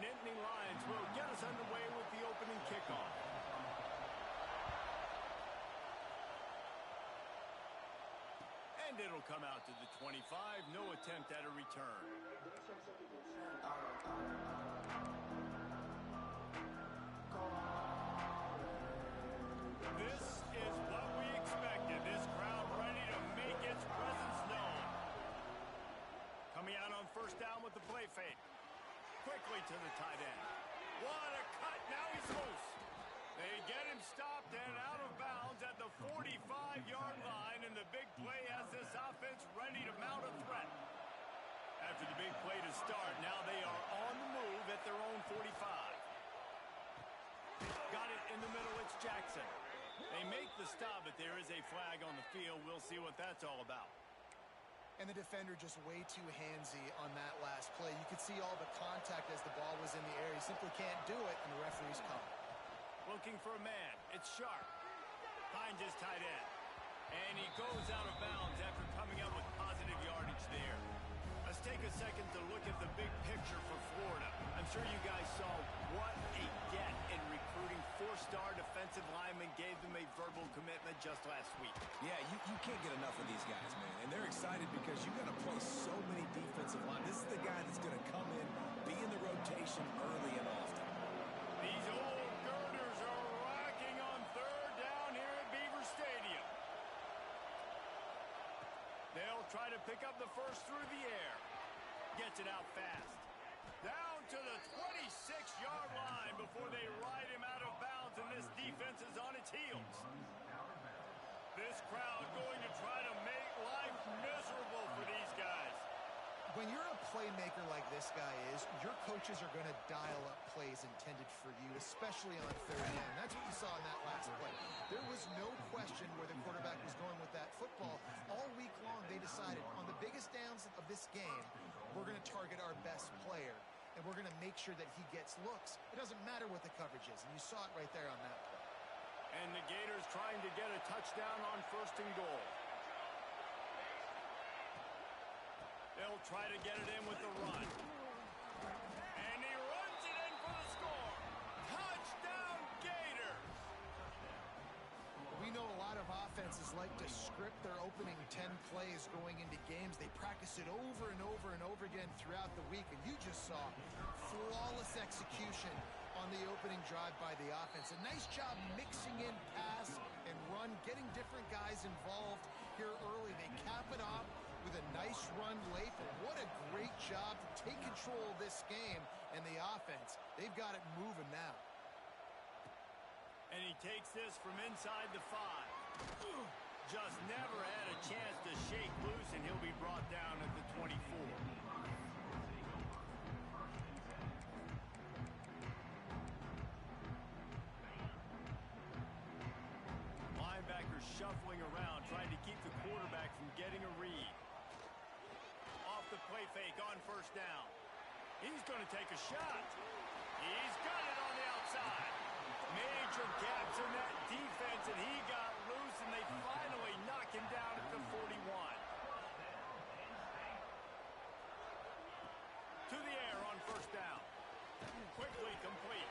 Nittany Lions will get us underway with the opening kickoff. And it'll come out to the 25. No attempt at a return. This is what we expected. This crowd ready to make its presence known. Coming out on first down with the play fake. Quickly to the tight end. What a cut. Now he's loose. They get him stopped and out of bounds at the 45-yard line, and the big play has this offense ready to mount a threat. After the big play to start, now they are on the move at their own 45. Got it in the middle. It's Jackson. They make the stop, but there is a flag on the field. We'll see what that's all about. And the defender just way too handsy on that last play. You could see all the contact as the ball was in the air. He simply can't do it, and the referee's calling. Looking for a man. It's Sharp. Finds his tight end. And he goes out of bounds after coming up with positive yardage there. Let's take a second to look at the big picture for Florida. I'm sure you guys saw what a get in recruiting. Four-star defensive linemen gave them a verbal commitment just last week. Yeah, you can't get enough of these guys, man. And they're excited because you got to play so many defensive line. This is the guy that's going to come in, be in the rotation early and often. These old girders are rocking on third down here at Beaver Stadium. They'll try to pick up the first through the air. Gets it out fast. Down to the 26-yard line before they ride him out of bounds, and this defense is on its heels. This crowd going to try to make life miserable for these guys. When you're a playmaker like this guy is, your coaches are going to dial up plays intended for you, especially on third down. That's what you saw in that last play. There was no question where the quarterback was going with that football. All week long, they decided on the biggest downs of this game, we're going to target our best player, and we're going to make sure that he gets looks. It doesn't matter what the coverage is, and you saw it right there on that play. And the Gators trying to get a touchdown on first and goal. They'll try to get it in with the run. And he runs it in for the score. Touchdown, Gators! We know a lot of offenses like to script their opening 10 plays going into games. They practice it over and over and over again throughout the week, and you just saw flawless execution on the opening drive by the offense. A nice job mixing in pass and run, getting different guys involved here early. They cap it off with a nice run late, but what a great job to take control of this game and the offense. They've got it moving now. And he takes this from inside the 5. Just never had a chance to shake loose, and he'll be brought down at the 24. Linebackers shuffling around, trying to keep the quarterback from getting a read. Off the play fake on first down. He's going to take a shot. He's got it on the outside. Major gaps in that defense, and he got loose, and they finally knock him down at the 41. To the air on first down. Quickly complete.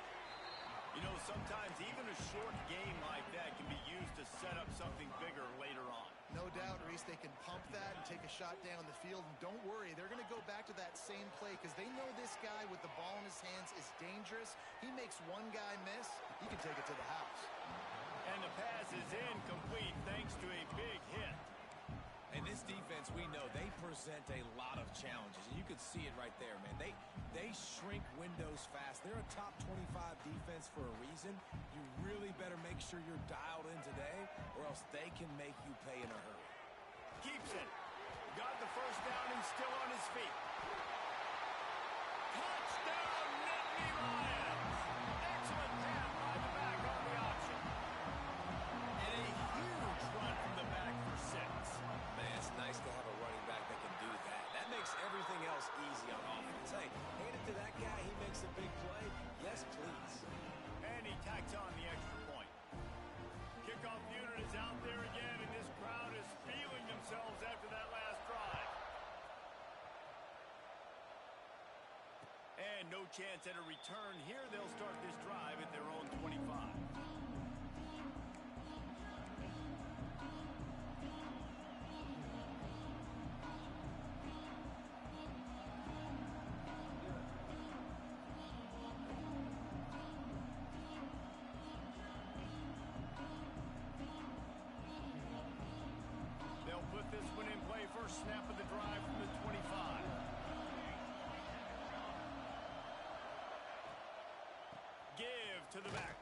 You know, sometimes even a short game like that can be used to set up something bigger later on. No doubt, Reese, they can pump that and take a shot down the field. And don't worry, they're going to go back to that same play because they know this guy with the ball in his hands is dangerous. He makes one guy miss, he can take it to the house. And the pass is incomplete thanks to a big hit. And this defense, we know, they present a lot of challenges. And you could see it right there, man. They shrink windows fast. They're a top 25 defense for a reason. You really better make sure you're dialed in today, or else they can make you pay in a hurry. Keeps it. Got the first down and still on his feet. Touchdown, Nittany Lions! Excellent pass by the back on the option. And a huge run from the back for 6. Man, it's nice to have a running back that can do that. That makes everything else easy on offense. Hey, hand it to that guy, he makes a big play. Yes, please. And he tacks on the extra point. Kickoff unit is out there again, and this crowd is chance at a return here. They'll start this drive at their own 25. They'll put this one in play. First snap of the drive from the 25. Give to the back.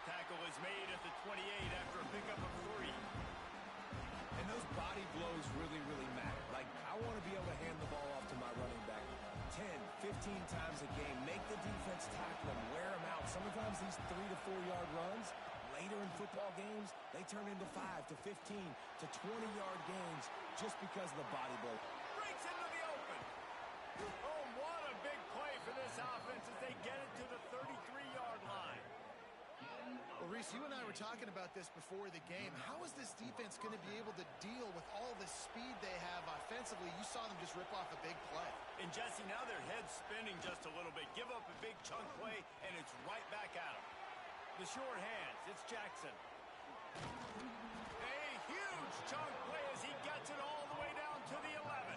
Tackle is made at the 28 after a pickup of 3. And those body blows really, really matter. Like, I want to be able to hand the ball off to my running back 10, 15 times a game. Make the defense tackle them, wear them out. Sometimes these 3 to 4 yard runs, later in football games, they turn into 5 to 15 to 20-yard gains just because of the body blow. Breaks into the open. Oh, what a big play for this offense as they get it to the 33-yard line. Well, Reese, you and I were talking about this before the game. How is this defense going to be able to deal with all the speed they have offensively? You saw them just rip off a big play. And Jesse, now their head's spinning just a little bit. Give up a big chunk play, and it's right back at them. The short hands, it's Jackson. A huge chunk play as he gets it all the way down to the 11.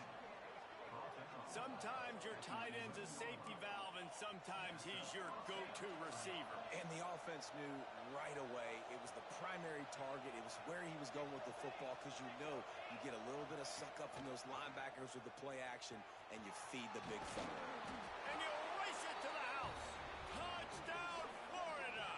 Sometimes your tight end's a safety valve, and sometimes he's your go-to receiver. And the offense knew right away it was the primary target. It was where he was going with the football because you know you get a little bit of suck up from those linebackers with the play action, and you feed the big fella. And you race it to the house. Touchdown, Florida!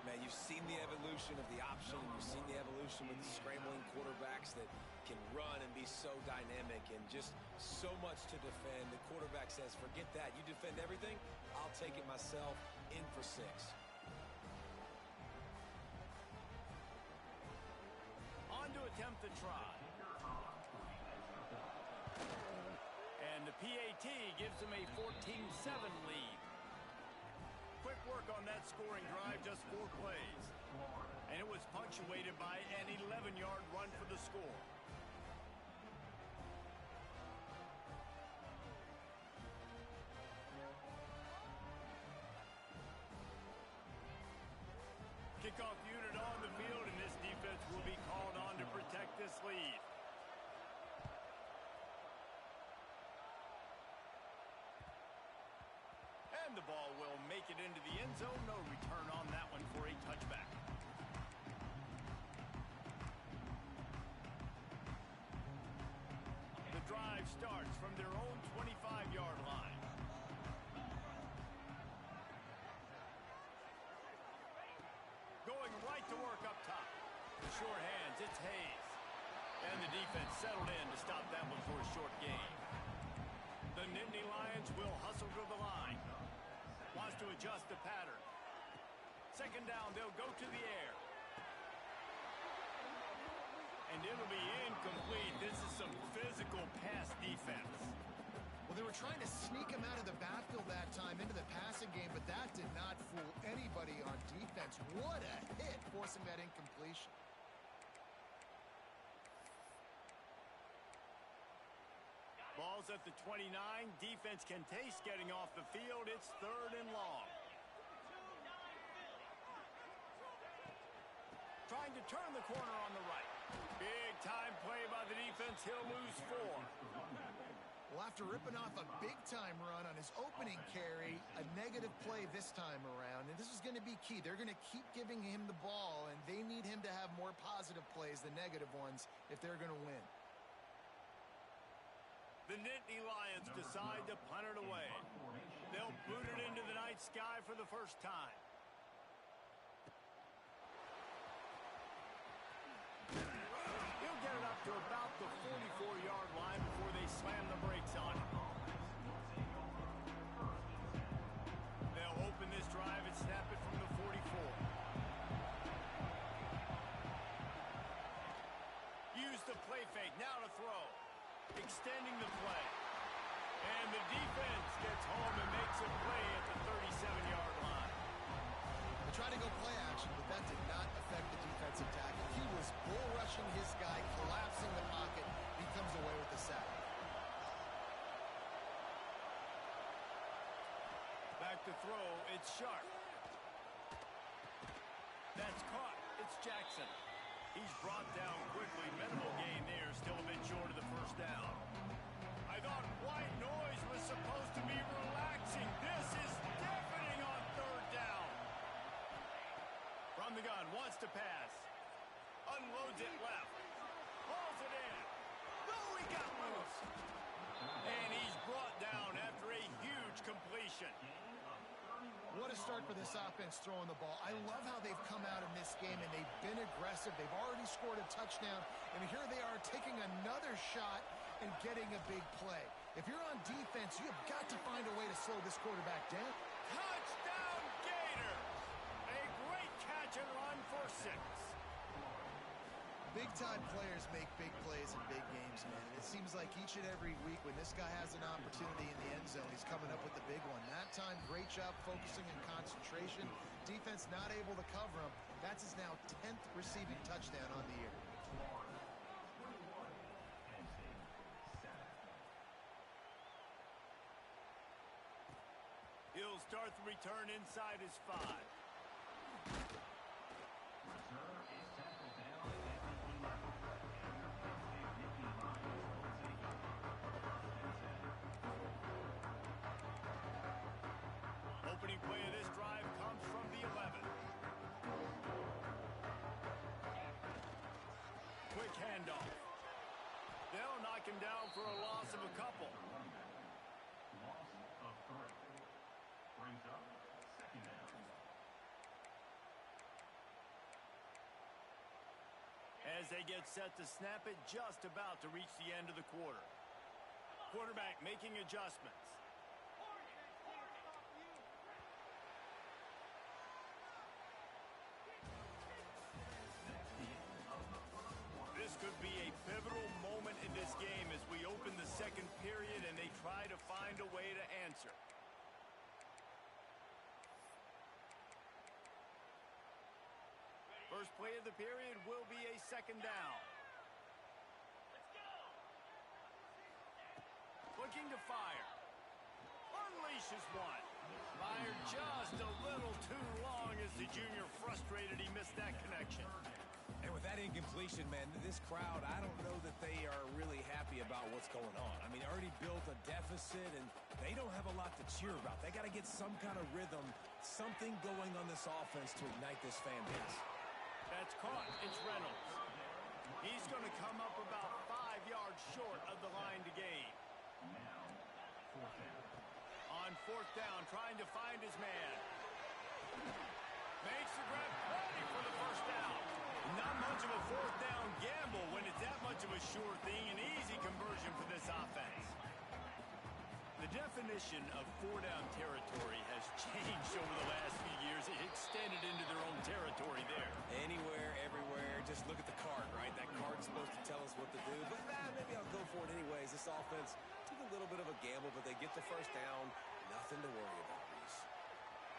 Man, you've seen the evolution of the option. You've seen the evolution with the scrambling quarterbacks that can run and be so dynamic and just so much to defend. The quarterback says, forget that. You defend everything, I'll take it myself. In for 6. On to attempt the try. And the PAT gives them a 14-7 lead. Quick work on that scoring drive, just 4 plays. And it was punctuated by an 11-yard run for the score. Kickoff unit on the field, and this defense will be called on to protect this lead. And the ball will make it into the end zone. No return on that one for a touchback. The drive starts from their own 25-yard line. Going right to work up top. The short hands, it's Hayes. And the defense settled in to stop that one for a short gain. The Nittany Lions will hustle to the line. Wants to adjust the pattern. Second down, they'll go to the air. And it'll be incomplete. This is some physical pass defense. Well, they were trying to sneak him out of the backfield that time into the passing game, but that did not fool anybody on defense. What a hit, forcing that incompletion. Ball's at the 29. Defense can taste getting off the field. It's 3rd and long. Trying to turn the corner on the right. Big time play by the defense. He'll lose 4. Well, after ripping off a big-time run on his opening carry, a negative play this time around, and this is going to be key. They're going to keep giving him the ball, and they need him to have more positive plays than negative ones if they're going to win. The Nittany Lions decide to punt it away. They'll boot it into the night sky for the first time. He'll get it up to about the 44-yard line before they slam the brakes on it. They'll open this drive and snap it from the 44. Use the play fake, now to throw. Extending the play. And the defense gets home and makes a play at the 37-yard line. They tried to go play action, but that did not affect the defensive tackle. He was bull rushing his guy, collapsing the pocket. He comes away with the sack. throw, it's sharp. That's caught. It's Jackson. He's brought down quickly. Minimal gain there. Still a bit short of the first down. I thought white noise was supposed to be relaxing. This is deafening on third down. From the gun, wants to pass. Unloads it left. Hauls it in. No, he got loose. And he's brought down after a huge completion. What a start for this offense throwing the ball. I love how they've come out in this game, and they've been aggressive. They've already scored a touchdown, and here they are taking another shot and getting a big play. If you're on defense, you have got to find a way to slow this quarterback down. Touchdown, Gators! A great catch and run for 6. Big-time players make big plays in big games, man. And it seems like each and every week when this guy has an opportunity in the end zone, he's coming up with the big one. That time, great job focusing and concentration. Defense not able to cover him. That's his now 10th receiving touchdown on the year. He'll start the return inside his 5. Opening play of this drive comes from the 11. Quick handoff. They'll knock him down for a loss of a couple. Loss of 3. Brings up 2nd down. As they get set to snap it, just about to reach the end of the quarter. Quarterback making adjustments. This could be a pivotal moment in this game as we open the second period and they try to find a way to answer. First play of the period will be a 2nd down. Looking to fire. Unleashes one. Fired just a little too long as the junior frustrated he missed that connection. And with that incompletion, man, this crowd, I don't know that they are really happy about what's going on. I mean, already built a deficit, and they don't have a lot to cheer about. They got to get some kind of rhythm, something going on this offense to ignite this fan base. That's caught. It's Reynolds. He's going to come up about 5 yards short of the line to gain. Now, 4th down. On 4th down, trying to find his man. Makes the grab, ready for the first down. Not much of a 4th down gamble when it's that much of a sure thing. An easy conversion for this offense. The definition of 4-down territory has changed over the last few years. It extended into their own territory there. Anywhere, everywhere, just look at the card, right? That card's supposed to tell us what to do, but maybe I'll go for it anyways. This offense took a little bit of a gamble, but they get the first down. Nothing to worry about, Reese.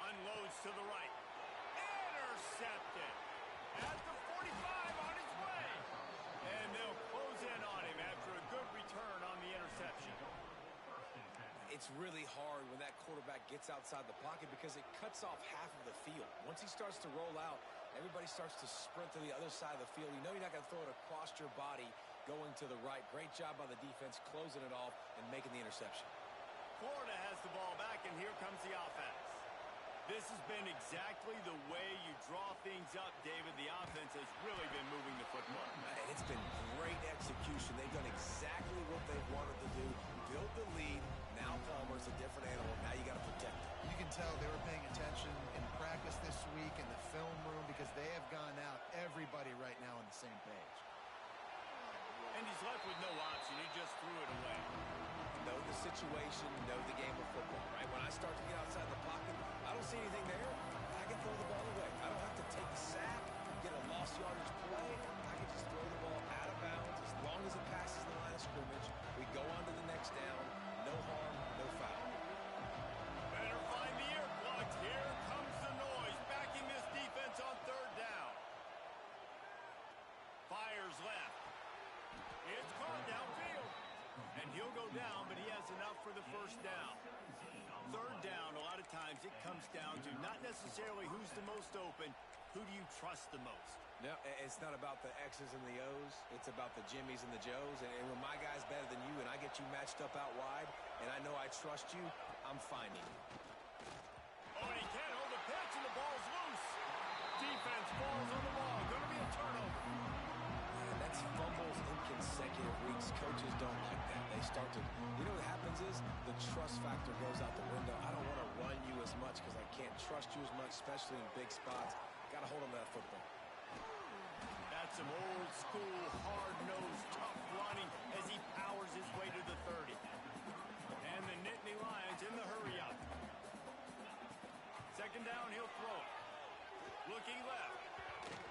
Unloads to the right. Intercepted. At the 45 on his way. And they'll close in on him after a good return on the interception. It's really hard when that quarterback gets outside the pocket because it cuts off half of the field. Once he starts to roll out, everybody starts to sprint to the other side of the field. You know you're not going to throw it across your body going to the right. Great job by the defense closing it off and making the interception. Florida has the ball back, and here comes the offense. This has been exactly the way you draw things up, David. The offense has really been moving the football. And it's been great execution. They've done exactly what they wanted to do. Build the lead. Now Palmer's a different animal. Now you got to protect him. You can tell they were paying attention in practice this week in the film room because they have gone out, everybody right now on the same page. And he's left with no option. He just threw it away. Know the situation, know the game of football, right? When I start to get outside the pocket, I don't see anything there. I can throw the ball away. I don't have to take a sack, get a lost yardage play. I can just throw the ball out of bounds as long as it passes the line of scrimmage. We go on to the next down. No harm, no foul. Better find the earplugs. Here comes the noise, backing this defense on 3rd down. Fires left. It's caught downfield. And he'll go down, but he has enough for the first down. third down, a lot of times it comes down to not necessarily who's the most open, who do you trust the most? No, it's not about the X's and the O's. It's about the Jimmys and the Joes. And when my guy's better than you and I get you matched up out wide and I know I trust you, I'm finding you. Oh, and he can't hold the pitch and the ball's loose. Defense falls on the ball. Going to be a turnover. Man, that's fumbles in consecutive weeks. Coaches don't like that. They start to, you know what happens is the trust factor goes out the window. I don't want to run you as much because I can't trust you as much, especially in big spots. Got to hold on to that football. That's some old school, hard-nosed, tough running as he powers his way to the 30. And the Nittany Lions in the hurry-up. Second down, he'll throw it. Looking left.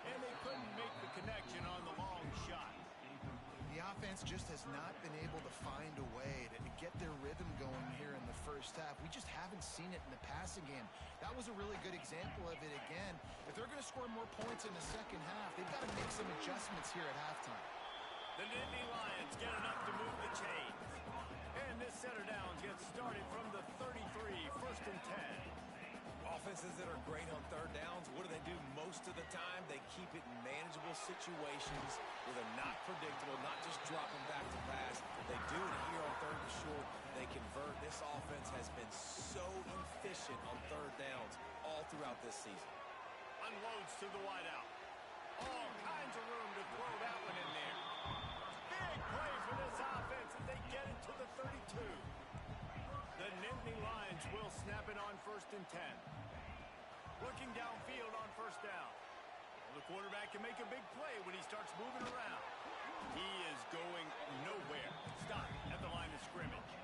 And they couldn't make the connection on the long shot. The offense just has not been able to find a way to get their rhythm going here in the first half. We just haven't seen it in the passing game. That was a really good example of it again. If they're going to score more points in the second half, they've got to make some adjustments here at halftime. The Nittany Lions get enough to move the chains. And this center downs gets started from the 33, first and 10. Offenses that are great on third downs, what do they do most of the time? They keep it in manageable situations where they're not predictable, not just dropping back to pass. They do it here on third and short. They convert. This offense has been so efficient on third downs all throughout this season. Unloads to the wideout. All kinds of room to throw that one in there. Big play for this offense as they get it to the 32. The Nittany Lions will snap it on first and 10. Looking downfield on first down. The quarterback can make a big play when he starts moving around. He is going nowhere. Stop at the line of scrimmage.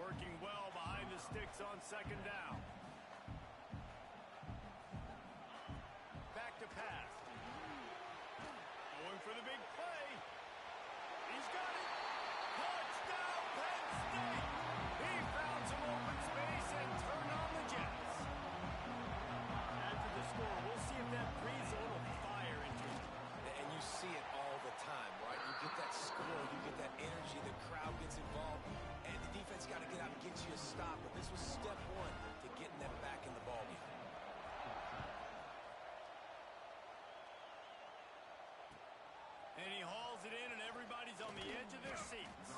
Working well behind the sticks on second down. Back to pass. Going for the big play. He's got it. Touchdown, Penn State. He found some open space and turned on the Jets. After the score, we'll see if that breathes a little fire into it. And you see it all the time, right? You get that score, you get that energy, the crowd gets involved, and the defense got to get out and get you a stop. But this was step one to getting them back in the ballgame. And he hauls it in, and everybody's on the edge of their seats.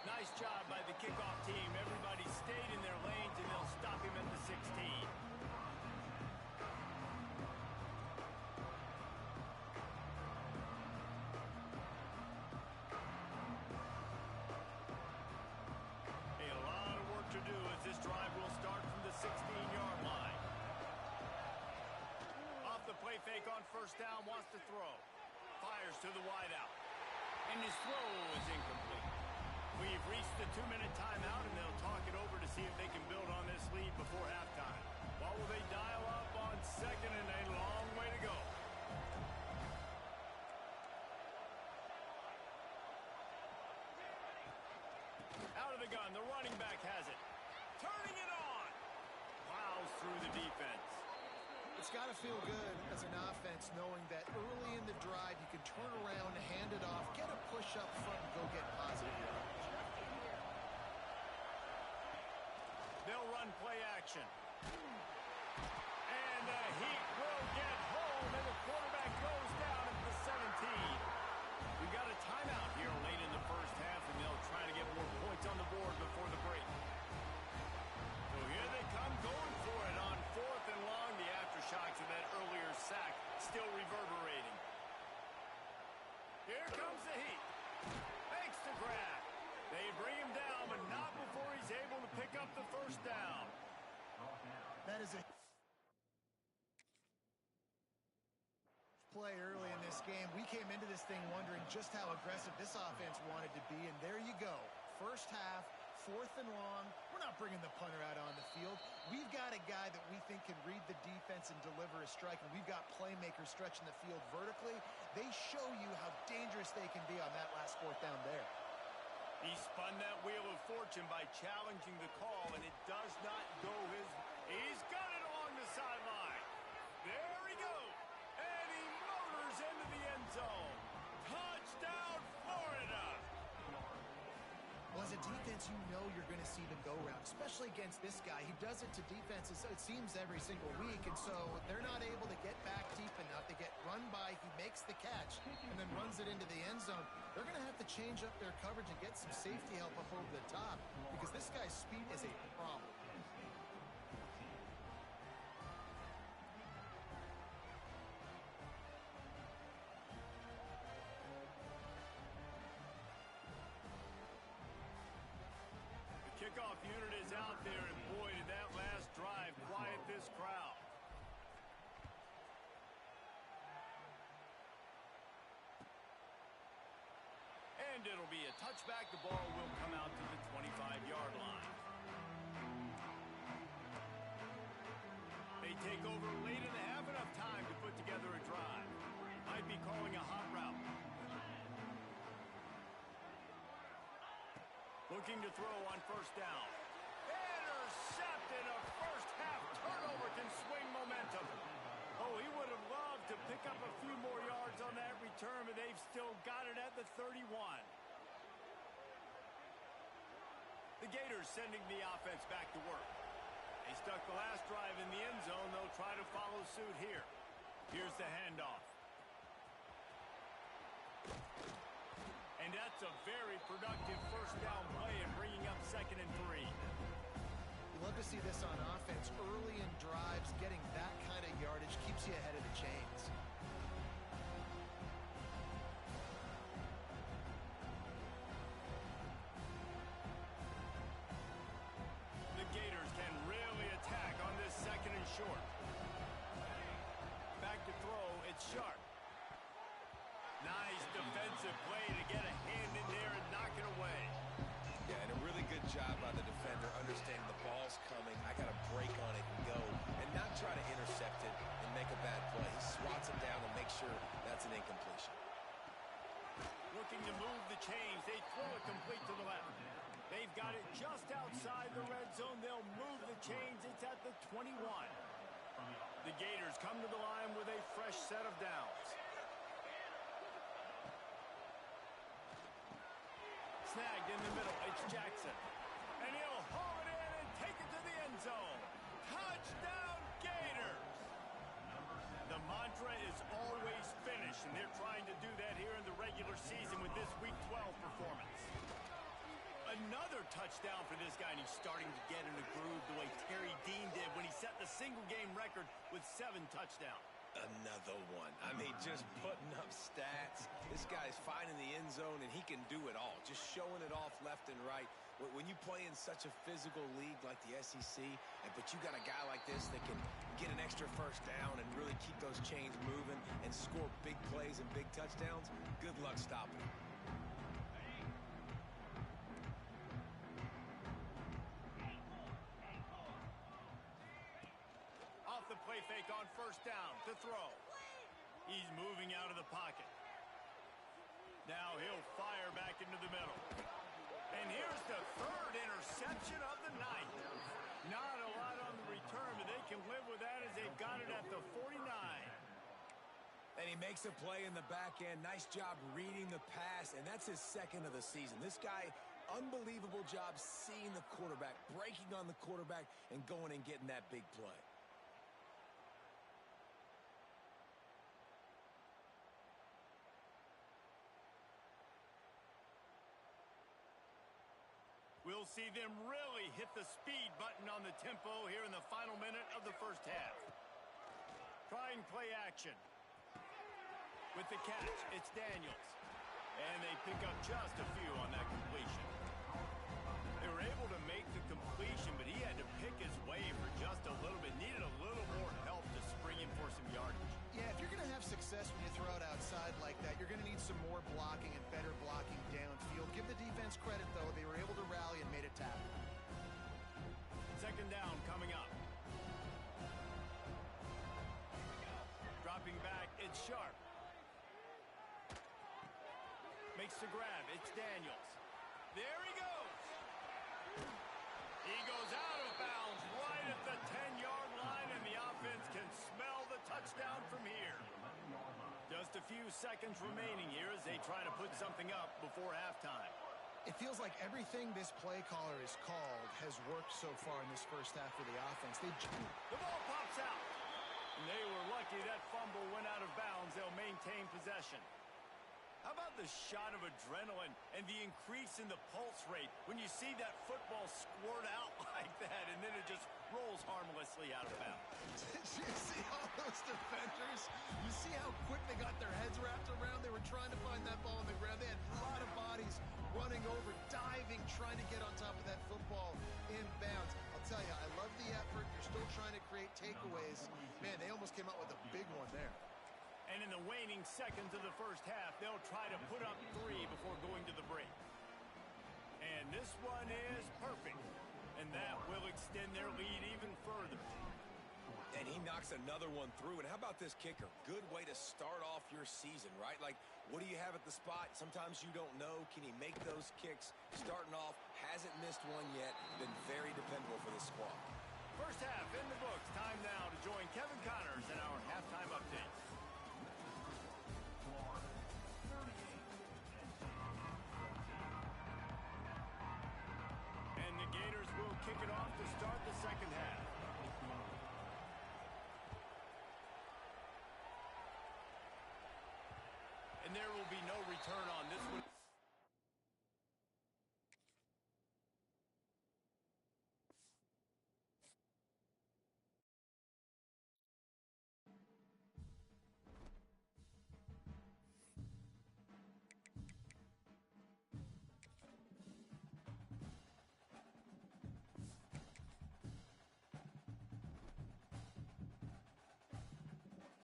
Nice job by the kickoff team. Everybody stayed in their lanes, and they'll stop him at the 16. A lot of work to do as this drive will start from the 16-yard line. Off the play fake on first down, wants to throw. Fires to the wideout. And his throw is incomplete. We've reached the 2-minute timeout, and they'll talk it over to see if they can build on this lead before halftime. What will they dial up on second and a long way to go? Out of the gun, the running back has it. Turning it on. Plows through the defense. It's got to feel good as an offense knowing that early in the drive you can turn around, hand it off, get a push up front, and go get positive yards. They'll run play action. And the Heat will get home, and the quarterback goes down at the 17. We got a timeout here late in the first half, and they'll try to get more points on the board before the break. So here they come going for it on fourth and long. The aftershocks of that earlier sack still reverberating. Here comes the Heat. Makes the grab. They bring him down, but not before he's able to pick up the first down. That is a play early in this game. We came into this thing wondering just how aggressive this offense wanted to be, and there you go. First half, fourth and long. We're not bringing the punter out on the field. We've got a guy that we think can read the defense and deliver a strike, and we've got playmakers stretching the field vertically. They show you how dangerous they can be on that last fourth down there. He spun that wheel of fortune by challenging the call, and it does not go his... He's got it along the sideline. There he goes. And he motors into the end zone. Touchdown, Florida. Well, as a defense, defense, you know you're going to see the go-round, especially against this guy. He does it to defenses, it seems, every single week, and so they're not able to get back deep enough. They get run by, he makes the catch, and then runs it into the end zone. They're going to have to change up their coverage and get some safety help up over the top because this guy's speed is a problem. Kickoff unit is out there, and boy, did that last drive quiet this crowd. And it'll be a touchback. The ball will come out to the 25-yard line. They take over late in the half, enough time to put together a drive. Might be calling a hot route. Looking to throw on first down. Intercepted. A first half turnover can swing momentum. Oh, he would have loved to pick up a few more yards on that return, but they've still got it at the 31. The Gators sending the offense back to work. They stuck the last drive in the end zone. They'll try to follow suit here. Here's the handoff. And that's a very productive first down play and bringing up 2nd and 3. You love to see this on offense. Early in drives, getting that kind of yardage keeps you ahead of the chains. The Gators can really attack on this 2nd and short. Back to throw, it's Sharp. Nice defensive play to get a hand in there and knock it away. Yeah, and a really good job by the defender understanding the ball's coming. I got to break on it and go and not try to intercept it and make a bad play. He swats it down and makes sure that's an incompletion. Looking to move the chains. They throw it complete to the left. They've got it just outside the red zone. They'll move the chains. It's at the 21. The Gators come to the line with a fresh set of downs. Snagged in the middle, it's Jackson. And he'll haul it in and take it to the end zone. Touchdown, Gators! The mantra is always finish, and they're trying to do that here in the regular season with this Week 12 performance. Another touchdown for this guy, and he's starting to get in a groove the way Terry Dean did when he set the single-game record with 7 touchdowns. Another one. I mean, just putting up stats. This guy's finding the end zone, and he can do it all. Just showing it off left and right. When you play in such a physical league like the SEC, but you got a guy like this that can get an extra first down and really keep those chains moving and score big plays and big touchdowns, good luck stopping him. The play fake on first down to throw. He's moving out of the pocket. Now he'll fire back into the middle. And here's the 3rd interception of the night. Not a lot on the return, but they can live with that as they've got it at the 49. And he makes a play in the back end. Nice job reading the pass, and that's his 2nd of the season. This guy, unbelievable job seeing the quarterback, breaking on the quarterback, and going and getting that big play. We'll see them really hit the speed button on the tempo here in the final minute of the first half. Trying play action. With the catch, it's Daniels. And they pick up just a few on that completion. They were able to make the completion, but he had to pick his way for just a little bit. Needed a little more help to spring in for some yardage. Yeah, if you're going to have success when you throw it outside like that, you're going to need some more blocking and better blocking downfield. Give the defense credit, though. They were able to rally and made a tackle. 2nd down coming up. Dropping back, it's Sharp. Makes the grab, it's Daniels. There he goes. He goes out of bounds right at the 10-yard line, and the offense can smell the touchdown from here. Just a few seconds remaining here as they try to put something up before halftime. It feels like everything this play caller has called has worked so far in this first half of the offense. The ball pops out. And they were lucky that fumble went out of bounds. They'll maintain possession. How about the shot of adrenaline and the increase in the pulse rate when you see that football squirt out like that and then it just rolls harmlessly out of bounds? Did you see all those defenders? You see how quick they got their heads wrapped around? They were trying to find that ball on the ground. They had a lot of bodies running over, diving, trying to get on top of that football in bounds. I'll tell you, I love the effort. You're still trying to create takeaways. Man, they almost came out with a big one there. And in the waning seconds of the first half, they'll try to put up 3 before going to the break. And this one is perfect. And that will extend their lead even further. And he knocks another one through. And how about this kicker? Good way to start off your season, right? Like, what do you have at the spot? Sometimes you don't know. Can he make those kicks? Starting off, hasn't missed one yet. Been very dependable for this squad. First half in the books. Time now to join Kevin Connors in our halftime update. And the Gators will kick it off to start the second half. And there will be no return on this one